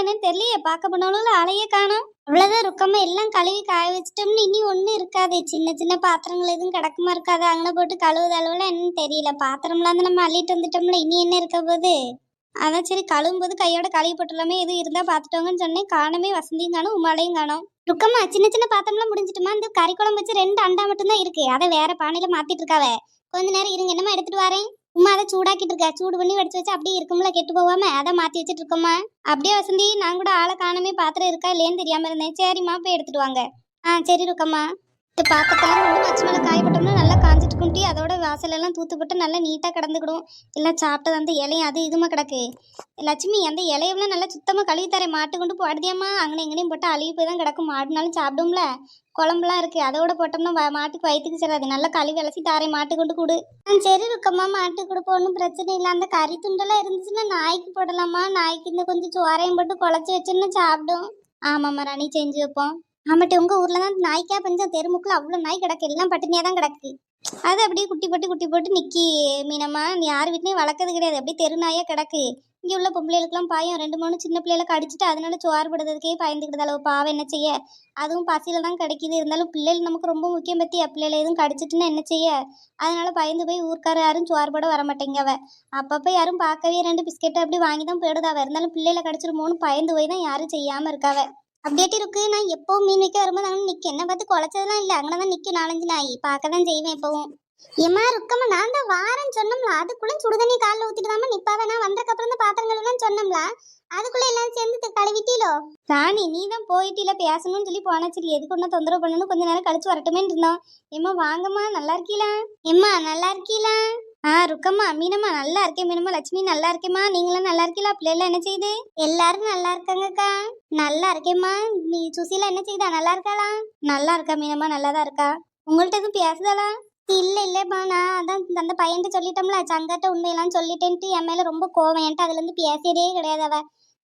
என்னன்னு தெரியலையே, பார்க்க போனாலும் ஆளையே காணோம். அவ்வளவுதான் ருக்கம்மா, எல்லாம் கழுவி காய வச்சிட்டோம்னு இனி ஒண்ணும் இருக்காது. சின்ன சின்ன பாத்திரங்கள் எதுவும் கிடக்குமா இருக்காது, அங்கே போட்டு கழுவுது அளவுல என்னன்னு தெரியல. பாத்திரம்லாம் வந்து நம்ம அள்ளிட்டு வந்துட்டோம்ல, இனி என்ன இருக்க போகுது. அதான் சரி கழுவும் போது கையோட கழுவி போட்டுலாமே, எதுவும் இருந்தா பாத்துட்டோங்கன்னு சொன்னேன். காணமே, வசந்தியும் காணும், உமாலையும் காணும். ருக்கம்மா, சின்ன சின்ன பாத்திரம்லாம் முடிஞ்சிட்டுமா? இந்த கறி குழம்பு வச்சு 2 அண்டா மட்டும் தான் இருக்கு, அதை வேற பானையில மாத்திட்டு இருக்காவ. கொஞ்ச நேரம் இருங்க, என்னமா எடுத்துட்டு வரேன். உமா அதை சூடாக்கிட்டு இருக்கா, சூடு பண்ணி வடிச்சு வச்சு அப்படியே இருக்கும்ல, கெட்டு போகாம அதை மாத்தி வச்சுட்டு இருக்கோமா. அப்படியே வசந்தி, நான் கூட ஆளை காணமே, பாத்திரம் இருக்கா இல்லையன்னு தெரியாம இருந்தேன். சரிம்மா, போய் எடுத்துட்டு வாங்க. சரி ருக்கம்மா. பாத்திரத்தெல்லாம் வந்து மச்சு மேலே காயப்பட்டோம்னா நல்லா காஞ்சிட்டு குண்டி, அதோட வாசலெல்லாம் தூத்துப்பட்டு நல்லா நீட்டாக கிடந்துக்கிடும். எல்லாம் சாப்பிட்டது அந்த இலையும் அது இதுமா கிடக்கு. லட்சுமி, அந்த இலையெல்லாம் நல்லா சுத்தமாக கழுவி தரேன். மாட்டு கொண்டு போடுதியாம்மா, அங்கே எங்கனையும் போட்டு அழுகி போய் தான் கிடக்கும். மாடுனாலும் சாப்பிடும்ல. குழம்புலாம் இருக்குது, அதோட போட்டோம்னா மாட்டுக்கு வயிற்றுக்கு சேராது. நல்லா கழுவி அலசி தாரேன், மாட்டு கொண்டு கொடு. சரி ருக்கம்மா, மாட்டு கொடுப்போம், ஒன்றும் பிரச்சனை இல்லை. அந்த கறி துண்டெல்லாம் இருந்துச்சுன்னா நாய்க்கு போடலாமா? நாய்க்கு இந்த கொஞ்சம் சோறையும் போட்டு குழச்சி வச்சுன்னு சாப்பிடும். ஆமாம்மா ராணி, செஞ்சு வைப்போம். ஆமாட்டி, உங்க ஊர்ல தான் நாய்க்கா பஞ்சம். தெருமுக்குள்ள அவ்வளவு நாய் கிடக்கு, எல்லாம் பட்டினியா தான் கிடக்கு. அது அப்படியே குட்டி போட்டு நிக்கி மீனம்மா. யார் வீட்லயும் வளர்க்கறது கிடையாது, அப்படியே தெரு நாயா கிடக்கு. இங்க உள்ள பொம்பளைகளுக்குலாம் பாயம், 2 3 சின்ன பிள்ளைகளை கடிச்சிட்டு அதனால சோறு படுறதுக்கே பயந்துக்கிட்டு அளவு. பாவம், என்ன செய்ய. அதுவும் பசியில தான் கிடைக்குது. இருந்தாலும் பிள்ளைகள் நமக்கு ரொம்ப முக்கியம். பத்தி பிள்ளைகளை எதுவும் கடிச்சிட்டுன்னா என்ன செய்ய. அதனால பயந்து போய் ஊர்க்கார யாரும் சோறு பட வர மாட்டேங்கவ. அப்பப்ப யாரும் பார்க்கவே 2 பிஸ்கெட் அப்படி வாங்கி தான் போயிடுதாவ. இருந்தாலும் பிள்ளைகளை கடிச்சிருமோன்னு பயந்து போய் தான் யாரும் செய்யாம இருக்காவ. அப்படியே இருக்கு. நான் எப்பவும் மீன் வைக்க வரும்போது அங்கே நிற்க, என்ன பார்த்து குழச்சதெல்லாம் இல்லை, அங்கே தான் நிற்கும் 4 5 நாய். பார்க்க தான் செய்வேன் எப்பவும். ஏமா ருக்கம்மா, நான் தான் வாரேன்னு சொன்னோம்ல, அதுக்குள்ள சுடுதண்ணி காலில் ஊற்றிட்டு தாம நிற்பாவே. நான் வந்ததுக்கப்புறம் தான் பாத்திரங்கள் எல்லாம் சொன்னோம்ல, அதுக்குள்ள எல்லாம் சேர்ந்து கழுவிட்டீலோ. ராணி, நீ தான் போயிட்டீல, பேசணும்னு சொல்லி போனா. சரி, எதுக்கு ஒன்றா தொந்தரவு பண்ணணும், கொஞ்ச நேரம் கழிச்சு வரட்டுமேன்னு இருந்தோம். ஏம்மா வாங்கம்மா, நல்லா இருக்கீங்களா? ஏம்மா நல்லா இருக்கீங்களா? ருக்கம்மா, மீனம்மா நல்லா இருக்கேன். மீனம்மா, லட்சுமி நல்லா இருக்கேம்மா. நீங்களும் நல்லா இருக்கீங்களா? பிள்ளைலாம் என்ன செய்யுது? எல்லாரும் நல்லா இருக்காங்கக்கா. நல்லா இருக்கேம்மா. நீ சுசிலா என்ன செய்யுதா? நல்லா இருக்காளா? நல்லா இருக்கா மீனம்மா, நல்லா தான் இருக்கா. உங்கள்கிட்ட எதுவும் பேசுதாளா? இல்லைப்பா, நான் அதான் அந்த பையன்ட்டு சொல்லிட்டோம்ல, சங்கட்ட உண்மையெல்லாம் சொல்லிட்டேன்ட்டு என் மேல ரொம்ப கோவம். என்கிட்ட அதுல இருந்து பேசியதே கிடையாது அவ.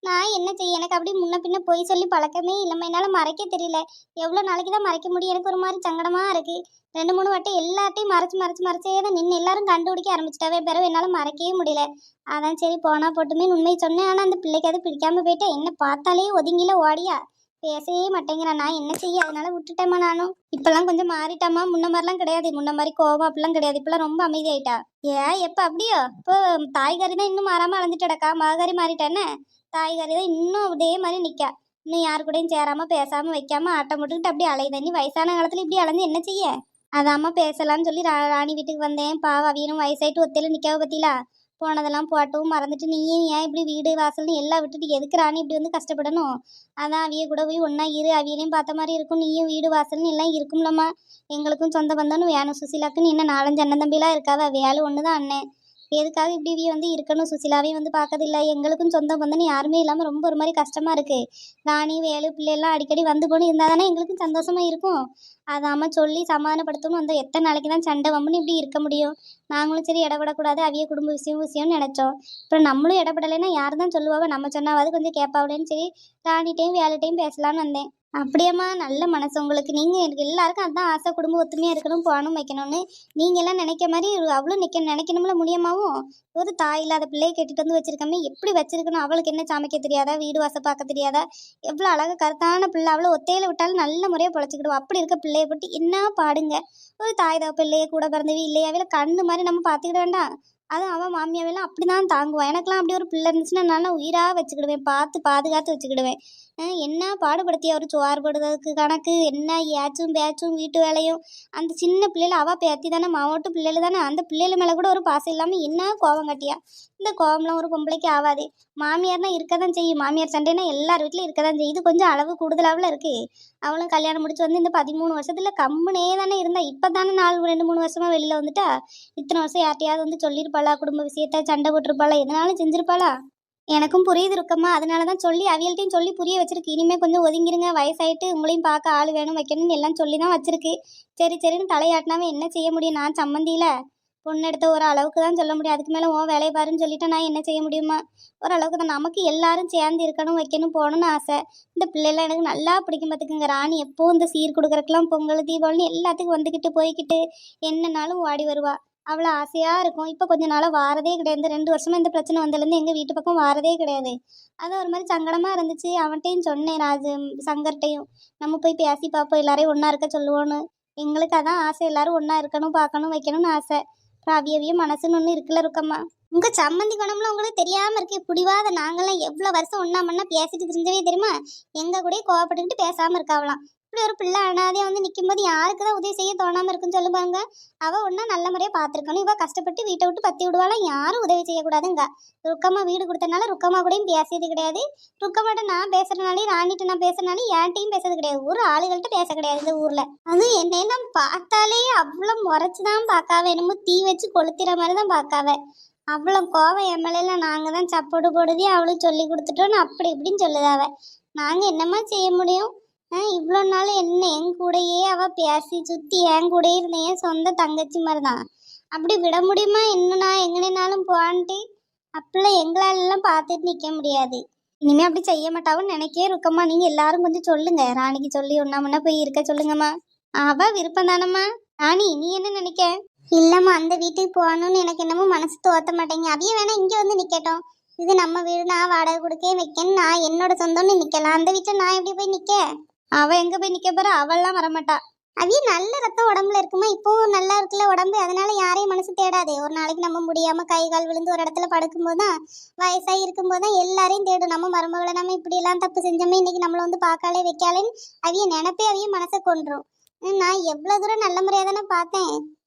நான் என்ன செய்ய, எனக்கு அப்படி முன்ன பின்ன போய் சொல்லி பழக்கமே இல்லைம்மா. என்னால் மறைக்க தெரியல. எவ்வளோ நாளைக்கு தான் மறைக்க முடியும்? எனக்கு ஒரு மாதிரி சங்கடமாக இருக்குது. 2 3 வாட்டி எல்லாத்தையும் மறைச்சே தான் நின்று எல்லாரும் கண்டுபிடிக்க ஆரம்பிச்சிட்டாவே. பிறகு என்னால் மறைக்கவே முடியல. அதான் சரி போனா போட்டுமே உண்மையை சொன்னேன். ஆனால் அந்த பிள்ளைக்கு அது பிடிக்காம போயிட்டேன். என்ன பார்த்தாலே ஒதுங்கில ஓடியா, பேசவே மாட்டேங்கிறான். நான் என்ன செய்ய, அதனால விட்டுட்டேம்மா. நானும் இப்பெல்லாம் கொஞ்சம் மாறிட்டாமா. முன்ன மாதிரிலாம் கிடையாது, முன்ன மாதிரி கோவம் அப்படிலாம் கிடையாது. இப்பெல்லாம் ரொம்ப அமைதியாயிட்டா. எப்போ அப்படியோ? இப்போ தாய்காரி தான் இன்னும் மாறாமல் அலைஞ்சிட்டடக்கா. மகாரி மாறிட்டானே, தாய்காரி தான் இன்னும் அதே மாதிரி நிற்கா. இன்னும் யாரு கூடயும் சேராமல் பேசாமல் வைக்காம ஆட்டம் போட்டுக்கிட்டு அப்படியே அலையுதண்ணி. வயசான காலத்தில் இப்படி அலைஞ்சு என்ன செய்ய. அதாம்மா பேசலான்னு சொல்லி ராணி வீட்டுக்கு வந்தேன். பாவம், அவியனும் வயசாயிட்டு ஒத்தையில நிற்காவ பத்திலா. போனதெல்லாம் போட்டவும் மறந்துட்டு நீயும் ஏன் இப்படி வீடு வாசல்னு எல்லாம் விட்டுட்டு எதுக்கு ராணி இப்படி வந்து கஷ்டப்படணும். அதான் அவிய கூட போய் ஒன்றா இரு, அவியலையும் பார்த்த மாதிரி இருக்கும். நீயும் வீடு வாசல்னு எல்லாம் இருக்கும்லம்மா. எங்களுக்கும் சொந்த பந்தம்னு வேணும். சுசிலாக்குன்னு இன்னும் 4 5 அண்ணன் தம்பிலாம் இருக்காவ. வேலை ஒன்று தான் அண்ணன். எதுக்காக இப்படி இவிய வந்து இருக்கணும்? சுசிலாவையும் வந்து பார்க்கறதில்ல. எங்களுக்கும் சொந்த பந்தம்னு யாருமே இல்லாமல் ரொம்ப ஒரு மாதிரி கஷ்டமா இருக்கு. ராணி வேலு பிள்ளைலாம் அடிக்கடி வந்து போன்னு இருந்தால் தானே எங்களுக்கும் சந்தோஷமா இருக்கும். அதாம சொல்லி சமாதானப்படுத்தணும். அந்த எத்தனை நாளைக்கு தான் சண்டை வம்புன்னு இப்படி இருக்க முடியும்? நாங்களும் சரி இடப்படக்கூடாது, அவிய குடும்ப விஷயம்னு நினைச்சோம். அப்புறம் நம்மளும் இடப்படலைன்னா யார் தான் சொல்லுவாவ? நம்ம சொன்னாவது கொஞ்சம் கேட்பாவிலேன்னு சரி ராணிட்டையும் வேலைட்டையும் பேசலான்னு வந்தேன். அப்படியேம்மா, நல்ல மனசு உங்களுக்கு. நீங்கள் எனக்கு எல்லாருக்கும் அதான் ஆசை, குடும்பம் ஒத்துமையாக இருக்கணும், போகணும் வைக்கணும்னு. நீங்கள் எல்லாம் நினைக்க மாதிரி அவ்வளோ நினைக்கணும்ல முடியுமாவும். ஒரு தாய் இல்லாத பிள்ளையை கட்டிட்டு வந்து வச்சிருக்கமே, எப்படி வச்சிருக்கணும்? அவளுக்கு என்ன சமைக்க தெரியாதா? வீடு வாசல் பார்க்க தெரியாதா? எவ்வளோ அழகாக கருத்தான பிள்ளை. அவ்வளோ ஒத்தையில விட்டாலும் நல்ல முறையாக பொழைச்சிக்கிடுவோம். அப்படி இருக்க பிள்ளையை பற்றி என்ன பாடுங்க. ஒரு தாய் தான் பிள்ளையை கூட பிறந்தவி இல்லையாவே கண்ணு மாதிரி நம்ம பார்த்துக்கிட வேண்டாம். அதுவும் அவன் மாமியாவெல்லாம் அப்படி தான் தாங்குவான். எனக்கெல்லாம் அப்படி ஒரு பிள்ளை இருந்துச்சுன்னா நல்லா உயிராக வச்சுக்கிடுவேன், பார்த்து பாதுகாத்து வச்சுக்கிடுவேன். என்ன பாடுபடுத்தி அவர் சோறு போடுறதுக்கு கணக்கு என்ன, ஏச்சும் பேச்சும் வீட்டு வேலையும். அந்த சின்ன பிள்ளைல அவள் பேத்தி தானே, மாவட்டு பிள்ளைல தானே, அந்த பிள்ளைல மேலே கூட ஒரு பாசம் இல்லாமல் என்ன கோபம் கட்டியா. இந்த கோபம்லாம் ஒரு பொம்பளைக்கு ஆகாது. மாமியார்னா இருக்க தான் செய்யும். மாமியார் சண்டைனா எல்லார் வீட்லையும் இருக்க தான் செய்யும். இது கொஞ்சம் அளவு கூடுதலாவில் இருக்குது. அவளும் கல்யாணம் முடிச்சு வந்து இந்த 13 வருஷத்துல கம்முனே தானே இருந்தா. இப்போ தானே 4 2 3 வருஷமா வெளியில் வந்துட்டா. இத்தனை வருஷம் யார்ட்டையாவது வந்து சொல்லியிருப்பாளா? குடும்ப விஷயத்த சண்டை போட்டிருப்பாளா? எதனாலும் செஞ்சிருப்பாளா? எனக்கும் புரியுது இருக்கம்மா. அதனால தான் சொல்லி அவியல்ட்டையும் சொல்லி புரிய வச்சிருக்கு. இனிமேல் கொஞ்சம் ஒதுங்கிருங்க, வயசாயிட்டு உங்களையும் பார்க்க ஆள் வேணும் வைக்கணும்னு எல்லாம் சொல்லி தான் வச்சிருக்கு. சரின்னு தலையாட்டினாவே என்ன செய்ய முடியும்? நான் சம்மந்தியில் பொண்ணு எடுத்த ஒரு அளவுக்கு தான் சொல்ல முடியும். அதுக்கு மேலே உன் வேலையை பாருன்னு சொல்லிட்டு நான் என்ன செய்ய முடியுமா? ஓரளவுக்கு தான். நமக்கு எல்லாரும் சேர்ந்து இருக்கணும், வைக்கணும், போகணும்னு ஆசை. இந்த பிள்ளைலாம் எனக்கு நல்லா பிடிக்கும் பார்த்துக்குங்க. ராணி எப்போ இந்த சீர் கொடுக்குறக்கெல்லாம் பொங்கல் தீபாவளின்னு எல்லாத்துக்கும் வந்துக்கிட்டு போய்கிட்டு என்னன்னாலும் ஓடி வருவா. அவ்வளோ ஆசையாக இருக்கும். இப்போ கொஞ்ச நாளாக வாரதே கிடையாது. இந்த 2 வருஷமா இந்த பிரச்சனை வந்ததுலேருந்து எங்கள் வீட்டு பக்கம் வாரதே கிடையாது. அது ஒரு மாதிரி சங்கடமாக இருந்துச்சு. அவன்கிட்டையும் சொன்னேன், சங்கர்கிட்டையும் நம்ம போய் பேசி பார்ப்போம், எல்லாரையும் ஒன்றா இருக்க சொல்லுவோன்னு. எங்களுக்கு அதான் ஆசை, எல்லாரும் ஒன்றா இருக்கணும், பார்க்கணும், வைக்கணும்னு ஆசை. அப்புறம் அவியவிய மனசுன்னு ஒன்று இருக்குல்ல இருக்கம்மா. உங்கள் சம்மந்தி குணம்லாம் உங்களுக்கு தெரியாமல் இருக்கு. பிடிவாத நாங்களாம் எவ்வளோ வருஷம் ஒன்றா மண்ணா பேசிட்டு தெரிஞ்சவே தெரியுமா? எங்கள் கூட கோவப்பட்டுக்கிட்டு பேசாமல் இருக்காவலாம். இப்படி ஒரு பிள்ளை அனாதையாக வந்து நிற்கும்போது யாருக்கு தான் உதவி செய்ய தோணாமல் இருக்குன்னு சொல்லுவாங்க. அவள் ஒன்றா நல்ல முறையாக பார்த்துருக்கணும். இவள் கஷ்டப்பட்டு வீட்டை விட்டு பற்றி விடுவாளாம், யாரும் உதவி செய்யக்கூடாதுங்க. ருக்கம்மா வீடு கொடுத்தனால ருக்கம்மா கூடயும் பேசியது கிடையாது. ருக்கம்மாட்ட நான் பேசுறதுனாலே, ராணிட்ட நான் பேசுறதுனாலே என்கிட்டையும் பேசுறது கிடையாது. ஒரு ஆளுகள்கிட்ட பேச கிடையாது இந்த ஊரில். அது என்னெல்லாம் பார்த்தாலே அவ்வளோ முறைச்சி தான் பார்க்காவ, என்னமோ தீ வச்சு கொளுத்துற மாதிரி தான் பார்க்காவ. அவ்வளோ கோவம் எம்எல்ஏல. நாங்கள் தான் சப்போடு போடுதே அவளுக்கு சொல்லி கொடுத்துட்டோன்னு அப்படி இப்படின்னு சொல்லுதாவ. நாங்கள் என்னம்மா செய்ய முடியும்? இவ்வளோ நாள் என்ன என் கூடயே அவள் பேசி சுற்றி என் கூட இருந்த என் சொந்த தங்கச்சி மாதிரி தான். அப்படி விட முடியுமா? என்னன்னா எங்கனாலும் போன்ட்டு அப்படிலாம் எங்களாலெல்லாம் பார்த்துட்டு நிற்க முடியாது. இனிமேல் அப்படி செய்ய மாட்டாவும் நினைக்கே இருக்கம்மா. நீங்கள் எல்லாரும் கொஞ்சம் சொல்லுங்க, ராணிக்கு சொல்லி ஒன்றா முன்னா போய் இருக்க சொல்லுங்கம்மா. அவள் விருப்பம் தானம்மா. ராணி நீ என்ன நினைக்க? இல்லம்மா, அந்த வீட்டுக்கு போகணும்னு எனக்கு என்னமோ மனசு தோத்த மாட்டேங்க. அவைய வேணா இங்கே வந்து நிற்கட்டும். இது நம்ம வீடு, நான் வாடகை கொடுக்க வைக்கன்னு நான் என்னோட சொந்தம்னு நிற்கலாம். அந்த வீட்டில் நான் எப்படி போய் நிற்க? அவள் எங்கே போய் நிற்க போற? அவள்லாம் வரமாட்டா. அவைய நல்ல ரத்தம் உடம்புல இருக்குமா? இப்போவும் நல்லா இருக்குல்ல உடம்பு, அதனால யாரையும் மனசு தேடாதே. ஒரு நாளைக்கு நம்ம முடியாமல் கை கால் விழுந்து ஒரு இடத்துல படுக்கும்போது தான், வயசாகி இருக்கும்போது தான் எல்லாரையும் தேடும். நம்ம மருமகளை நம்ம இப்படியெல்லாம் தப்பு செஞ்சோமே, இன்னைக்கு நம்மளை வந்து பார்க்காலே வைக்காலேன்னு அவைய நினைப்பே அவைய மனசை கொண்டுரும். நான் எவ்வளோ தூரம் நல்ல முறையாக தானே பார்த்தேன்.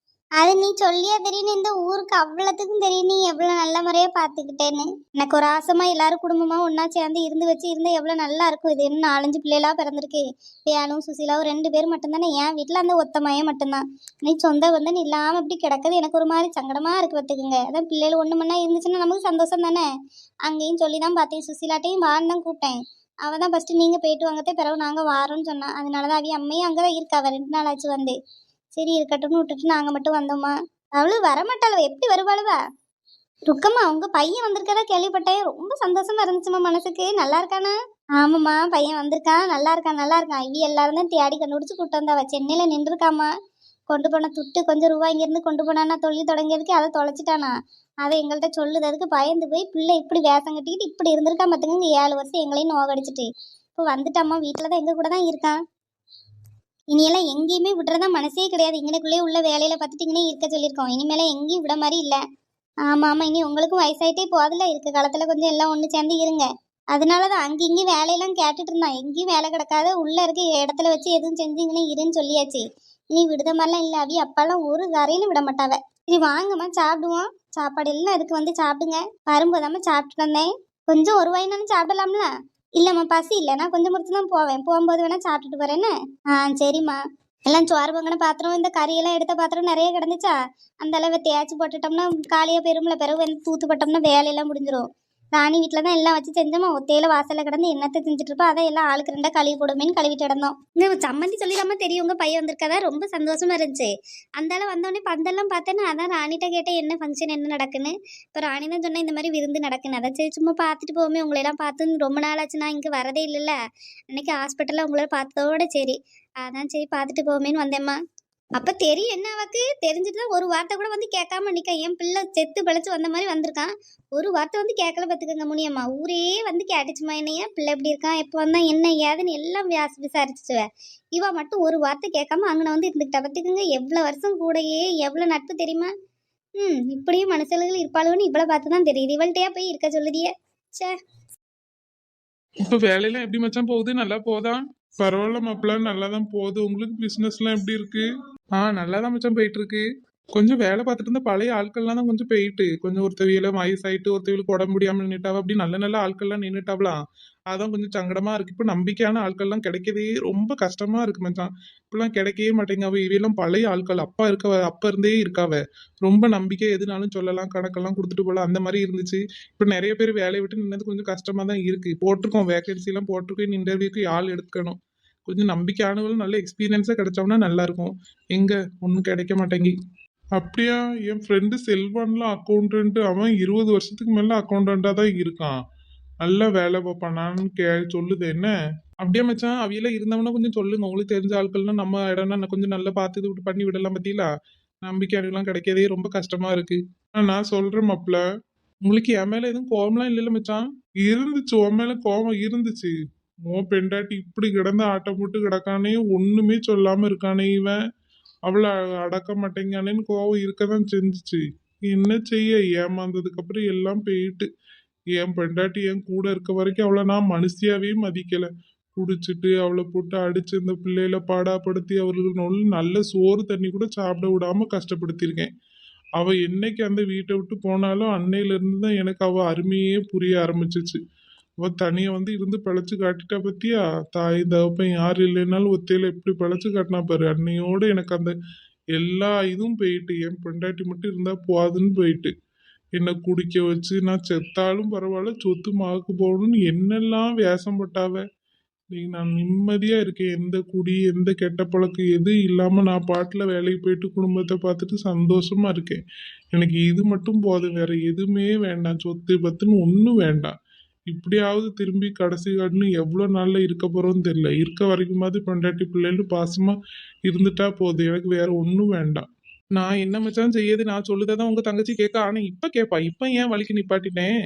அது நீ சொல்லியா தெரியும்? இந்த ஊருக்கு அவ்வளோத்துக்கும் தெரியும் நீ எவ்வளோ நல்ல முறையாக பார்த்துக்கிட்டேன்னு. எனக்கு ஒரு ஆசைமா எல்லாரும் குடும்பமாக ஒன்றா சேர்ந்து இருந்தால் எவ்வளோ நல்லா இருக்கும். இது என்ன 4-5 பிள்ளைகளாக பிறந்திருக்கு. வேணும் சுசீலாவும் 2 பேர் மட்டும்தானே. என் வீட்டில் அந்த ஒத்த மையம் மட்டும்தான். நீ சொந்த வந்து நீ இல்லாமல் இப்படி கிடக்குது எனக்கு ஒரு மாதிரி சங்கடமாக இருக்கு பார்த்துக்குங்க. அதான் பிள்ளைகள் ஒன்று மண்ணா இருந்துச்சுன்னா நமக்கு சந்தோஷம் தானே. அங்கேயும் சொல்லி தான் பார்த்தேன், சுசீலாட்டையும் வான்னு தான் கூப்பிட்டேன். அவள் தான் ஃபஸ்ட்டு நீங்கள் போயிட்டு வாங்கத்தே, பிறகு நாங்கள் வாரோன்னு சொன்னான். அதனால தான் அவைய அம்மையும் அங்கே தான் இருக்கா. 2 நாள் ஆச்சு வந்து. சரி இருக்கட்டும்னு விட்டுட்டு நாங்கள் மட்டும் வந்தோம்மா. அவளும் வரமாட்டாளவ, எப்படி வருவாளுவா? ருக்கம்மா உங்க பையன் வந்திருக்கதா கேள்விப்பட்டேன். ரொம்ப சந்தோஷமா இருந்துச்சுமா மனசுக்கு. நல்லா இருக்கானா? ஆமாம்மா, பையன் வந்திருக்கான். நல்லா இருக்கான் நல்லா இருக்கான். இவ எல்லாரும் தான் தேடி கண்டுபிடிச்சு கூட்டு வந்தாவ. சென்னையில நின்றுருக்காமா. கொண்டு போன துட்டு கொஞ்சம் ரூபா இங்கேருந்து கொண்டு போனானா தொழில் தொடங்கியதுக்கு, அதை தொலைச்சிட்டானா. அதை எங்கள்கிட்ட சொல்லுறதுக்கு பயந்து போய் பிள்ளை இப்படி வேஷம் கட்டிக்கிட்டு இப்படி இருந்திருக்கா பார்த்துங்க. 7 வருஷம் எங்களையும் நோகடிச்சிட்டு இப்போ வந்துட்டாம்மா. வீட்டில் தான் எங்கள் கூட தான் இருக்கான். இனியெல்லாம் எங்கேயுமே விடுறதா மனசே கிடையாது. இங்கனக்குள்ளேயே உள்ள வேலையில பார்த்துட்டு இங்கே இருக்க சொல்லியிருக்கோம். இனிமேல எங்கேயும் விட மாதிரி இல்லை. ஆமாம் ஆமாம், இனி உங்களுக்கும் வயசாயிட்டே போதில்ல. இருக்க காலத்தில் கொஞ்சம் எல்லாம் ஒன்று சேர்ந்து இருங்க. அதனால தான் அங்கே இங்கேயும் வேலையெல்லாம் கேட்டுட்டு இருந்தான். எங்கேயும் வேலை கிடக்காத, உள்ளே இருக்க இடத்துல வச்சு எதுவும் செஞ்சு இங்கே இருன்னு சொல்லியாச்சு. இனி விடுத மாதிரிலாம் இல்லை. அவி அப்பாலாம் ஒரு கரையிலும் விட மாட்டாவ. சரி வாங்கம்மா சாப்பிடுவோம். சாப்பாடு எல்லாம் இருக்கு, வந்து சாப்பிடுங்க. வரும்போதாம்மா சாப்பிட்டு வந்தேன். கொஞ்சம் ஒரு வாயினாலும் சாப்பிடலாம்ல? இல்லைம்மா பசி இல்லை, நான் கொஞ்சம் முடிச்சு தான் போவேன். போகும்போது வேணா சாப்பிட்டுட்டு போறேன்னு. சரிம்மா. எல்லாம் சோறு பொங்கின பாத்திரம், இந்த கறியெல்லாம் எடுத்த பாத்திரம் நிறைய கிடந்துச்சா, அந்த அளவு தேய்ச்சி போட்டுட்டோம்னா காலியாக பெருமில்ல. பிறகு வந்து தூத்து போட்டோம்னா வேலையெல்லாம் முடிஞ்சிடும். ராணி வீட்டில் தான் எல்லாம் வச்சு செஞ்சோமா. ஒத்தையில வாசலில் கிடந்து என்னத்தை செஞ்சுட்டு இருப்பா. அதை எல்லாம் ஆளுக்கு 2 கழுவி போடுமேன்னு கழுவிட்டு இடந்தோம். இந்த சம்மந்தி சொல்லிடாம தெரியும் உங்க பையன் வந்திருக்காதா. ரொம்ப சந்தோஷமா இருந்துச்சு. அந்த வந்தோடனே பந்தெல்லாம் பார்த்தேன்னா, அதான் ராணிகிட்ட கேட்டேன் என்ன ஃபங்க்ஷன் என்ன நடக்குன்னு. இப்போ ராணி தான் சொன்னேன் இந்த மாதிரி விருந்து நடக்குன்னு. அதை சரி சும்மா பார்த்துட்டு போவோமே, உங்களையெல்லாம் பார்த்து ரொம்ப நாள் ஆச்சு. நான் இங்கே வரதே இல்லைல்ல. அன்னைக்கு ஹாஸ்பிட்டலில் உங்களை பார்த்ததோட சரி, அதான் சரி பார்த்துட்டு போவோமேன்னு வந்தேம்மா. அப்போ தெரியும் என்ன அவக்கு தெரிஞ்சுட்டு தான் ஒரு வார்த்தை கூட வந்து கேட்காம நிற்க. என் பிள்ளை செத்து பிழைச்சி வந்த மாதிரி வந்திருக்கான். ஒரு வார்த்தை வந்து கேட்கல பார்த்துக்கங்க முனியம்மா. ஊரே வந்து கேட்டுச்சுமா என்னையா பிள்ளை எப்படி இருக்கான், எப்போ வந்தான், என்ன ஏதுன்னு எல்லாம் விசாரிச்சுச்சுவேன். இவ மட்டும் ஒரு வார்த்தை கேட்காம அங்கே வந்து இருந்துக்கிட்டா பார்த்துக்கங்க. எவ்வளோ வருஷம் கூடயே எவ்வளோ நட்பு தெரியுமா. இப்படியும் மனுஷர்கள் இருப்பாளுன்னு இவ்வளோ பார்த்து தான் தெரியுது. இவள்கிட்டயா போய் இருக்க சொல்லுதியே. சே, இப்ப வேலையெல்லாம் எப்படி மச்சான் போகுது? நல்லா போதா? பரவாயில்ல மாப்பிள்ள, நல்லா தான் போகுது. உங்களுக்கு பிசினஸ்லாம் எப்படி இருக்கு? நல்லா தான் மச்சான் போயிட்டு இருக்கு. கொஞ்சம் வேலை பார்த்துட்டு இருந்த பழைய ஆட்கள்லாம் தான் கொஞ்சம் போயிட்டு, கொஞ்சம் ஒருத்தவியில வயசாயிட்டு ஒருத்தவிலுக்கு உடம்பு முடியாமல் நின்றுட்டாவா. அப்படி நல்ல நல்ல ஆட்கள்லாம் நின்றுட்டாவலாம். அதான் கொஞ்சம் சங்கடமா இருக்கு. இப்போ நம்பிக்கையான ஆட்கள்லாம் கிடைக்கவே ரொம்ப கஷ்டமா இருக்கு மச்சான். இப்பெல்லாம் கிடைக்கவே மாட்டேங்க. இவையெல்லாம் பழைய ஆட்கள், அப்ப இருந்தே இருக்காவ. ரொம்ப நம்பிக்கை, எதுனாலும் சொல்லலாம், கணக்கெல்லாம் கொடுத்துட்டு போகலாம், அந்த மாதிரி இருந்துச்சு. இப்போ நிறைய பேர் வேலையை விட்டு நின்னது கொஞ்சம் கஷ்டமா தான் இருக்கு. போட்டிருக்கோம் வேகன்சி எல்லாம் போட்டிருக்கோம். இன்டர்வியூக்கு ஆள் எடுக்கணும். கொஞ்சம் நம்பிக்கையானவங்களும் நல்ல எக்ஸ்பீரியன்ஸா கிடைச்சோம்னா நல்லா இருக்கும். எங்க ஒன்றும் கிடைக்க மாட்டேங்கி. அப்படியா? என் ஃப்ரெண்டு செல்வான்லாம் அக்கௌண்டன்ட். அவன் 20 வருஷத்துக்கு மேல அக்கௌண்டண்டா தான் இருக்கான். நல்லா வேலை பார்ப்பானான்னு சொல்லுது என்ன. அப்படியே மச்சான், அவையெல்லாம் இருந்தவனா கொஞ்சம் சொல்லுங்க. உங்களுக்கு தெரிஞ்ச ஆட்கள்னா நம்ம இடம்னா கொஞ்சம் நல்லா பார்த்து இது பண்ணி விடலாம் பத்தியில. நம்பிக்கை எல்லாம் கிடைக்கதே ரொம்ப கஷ்டமா இருக்கு. நான் சொல்றேன் மாப்ள, உங்களுக்கு என் மேல எதுவும் கோவம்லாம் இல்லைல்ல மச்சான்? இருந்துச்சு, உன் மேல கோவம் இருந்துச்சு. உன் பெண்டாட்டி இப்படி கிடந்து ஆட்டம் போட்டு கிடக்கானே, ஒண்ணுமே சொல்லாம இருக்கானே இவன், அவளை அடக்க மாட்டேங்கானேன்னு கோவம் இருக்கதான் செஞ்சுச்சு. என்ன செய்ய, ஏமாந்ததுக்கு அப்புறம் எல்லாம் போயிட்டு. என் பெண்டாட்டி என் கூட இருக்க வரைக்கும் அவளை நான் மனுஷியாவே மதிக்கல. குடிச்சிட்டு அவளை போட்டு அடிச்சு இந்த பிள்ளைகளை பாடாப்படுத்தி அவர்களுக்கு நல்ல சோறு தண்ணி கூட சாப்பிட விடாம கஷ்டப்படுத்தியிருக்கேன். அவ என்னைக்கு அந்த வீட்டை விட்டு போனாலும் அன்னையில இருந்து தான் எனக்கு அவ அருமையே புரிய ஆரம்பிச்சிச்சு. அவ தனியா வந்து இருந்து பிழைச்சு காட்டிட்டா பத்தியா, தாய் தகப்பன் யாரும் இல்லைனாலும் ஒத்தையில எப்படி பிழைச்சு காட்டினா பாரு. அன்னையோட எனக்கு அந்த எல்லா இதுவும் போயிட்டு, என் பொண்டாட்டி மட்டும் இருந்தா போதுன்னு போயிட்டு, என்னை குடிக்க வச்சு நான் செத்தாலும் பரவாயில்ல சொத்து மாக்கு போகணும்னு என்னெல்லாம் வேஷம் போட்டாவ. இன்னைக்கு நான் நிம்மதியா இருக்கேன். எந்த குடி எந்த கெட்ட பழக்கம் எதுவும் இல்லாம நான் பாட்டுல வேலைக்கு போயிட்டு குடும்பத்தை பார்த்துட்டு சந்தோஷமா இருக்கேன். எனக்கு இது மட்டும் போதும், வேற எதுவுமே வேண்டாம். சொத்து பத்துன்னு ஒன்றும் வேண்டாம். இப்படியாவது திரும்பி கடைசி காட்டுன்னு எவ்வளோ நாள்ல இருக்க போறோம்னு தெரியல. இருக்க வரைக்குமாவது பொண்டாட்டி பிள்ளைன்னு பாசமா இருந்துட்டா போதும். எனக்கு வேற ஒன்றும் வேண்டாம். நான் என்ன மச்சான் செய்யுது, நான் சொல்லுதான் உங்க தங்கச்சி கேட்க. ஆனா இப்ப கேட்பா. இப்ப ஏன் வழிக்கு நிப்பாட்டிட்டேன்.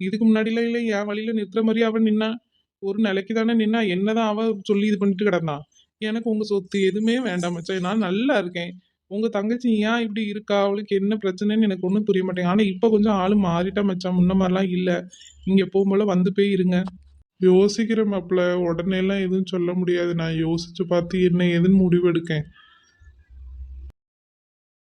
இதுக்கு முன்னாடில இல்ல என் வழியில நிறுத்துற மாதிரி அவன் நின்னா. ஒரு நிலைக்கு தானே நின்னா. என்னதான் அவ சொல்லி இது பண்ணிட்டு கிடந்தான். எனக்கு உங்க சொத்து எதுவுமே வேண்டாம் மச்சான், நான் நல்லா இருக்கேன். உங்க தங்கச்சி ஏன் இப்படி இருக்கா, அவளுக்கு என்ன பிரச்சனைன்னு எனக்கு ஒன்றும் புரிய மாட்டேங்க. ஆனா இப்ப கொஞ்சம் ஆளு மாறிட்டா மச்சான், முன்ன மாதிரிலாம் இல்ல. நீங்க எப்பவும் போல வந்து போய் இருங்க. யோசிக்கிற மாப்பிள்ள, உடனே எல்லாம் எதுவும் சொல்ல முடியாது. நான் யோசிச்சு பார்த்து என்ன ஏதுன்னு முடிவெடுக்கேன்.